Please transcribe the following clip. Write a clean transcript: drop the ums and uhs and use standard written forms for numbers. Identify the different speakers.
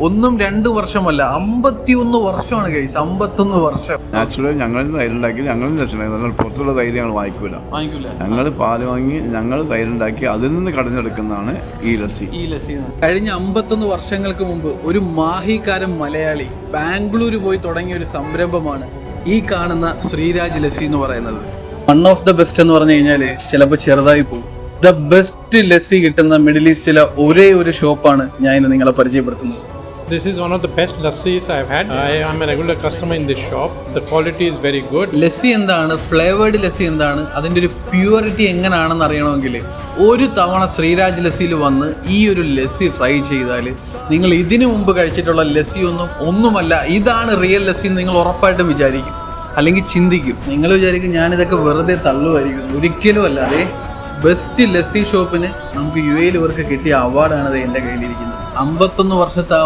Speaker 1: ഒന്നും 2 വർഷമല്ല, 51 വർഷമാണ് കഴിച്ച്. 51 വർഷം.
Speaker 2: നാച്ചുറൽ ഞങ്ങൾ തൈരുണ്ടാക്കി, ഞങ്ങളും രസമുണ്ടായി. പുറത്തുള്ള തൈര് ഞങ്ങൾ വാങ്ങിക്കൂല. ഞങ്ങൾ പാല് വാങ്ങി ഞങ്ങൾ തൈരുണ്ടാക്കി അതിൽ നിന്ന് കടഞ്ഞെടുക്കുന്നതാണ് ഈ ലസ്സി.
Speaker 1: കഴിഞ്ഞ 51 വർഷങ്ങൾക്ക് മുമ്പ് ഒരു മാഹിക്കാരൻ മലയാളി ബാംഗ്ലൂര് പോയി തുടങ്ങിയ ഒരു സംരംഭമാണ് ഈ കാണുന്ന ശ്രീരാജ് ലസ്സി എന്ന് പറയുന്നത്. വൺ ഓഫ് ദ ബെസ്റ്റ് എന്ന് പറഞ്ഞു കഴിഞ്ഞാൽ ചിലപ്പോൾ ചെറുതായി പോകും. ദ ബെസ്റ്റ് ലസ്സി കിട്ടുന്ന മിഡിൽ ഈസ്റ്റിലെ ഒരേ ഒരു ഷോപ്പാണ് ഞാൻ ഇന്ന് നിങ്ങളെ പരിചയപ്പെടുത്തുന്നത്.
Speaker 3: This is one of the best lassis I've had. I am a regular customer in this shop. The quality is very good.
Speaker 1: Lassi എന്താണ്, ഫ്ലേവേർഡ് ലസ്സി എന്താണ്, അതിൻ്റെ ഒരു പ്യൂരിറ്റി എങ്ങനെയാണെന്ന് അറിയണമെങ്കിൽ ഒരു തവണ ശ്രീരാജ് ലസ്സിയിൽ വന്ന് ഈ ഒരു ലസ്സി ട്രൈ ചെയ്താൽ നിങ്ങൾ ഇതിനു മുമ്പ് കഴിച്ചിട്ടുള്ള ലസ്സി ഒന്നുമല്ല, ഇതാണ് റിയൽ ലസ്സി എന്ന് നിങ്ങൾ ഉറപ്പായിട്ടും വിചാരിക്കും, അല്ലെങ്കിൽ ചിന്തിക്കും. നിങ്ങൾ വിചാരിക്കും ഞാനിതൊക്കെ വെറുതെ തള്ളുമായിരിക്കും. ഒരിക്കലും അല്ലാതെ ബെസ്റ്റ് ലസ്സി ഷോപ്പിന് നമുക്ക് UAE ഇവർക്ക് കിട്ടിയ അവാർഡാണ് എൻ്റെ കയ്യിലിരിക്കുന്നത്. 51 വർഷത്തെ ആ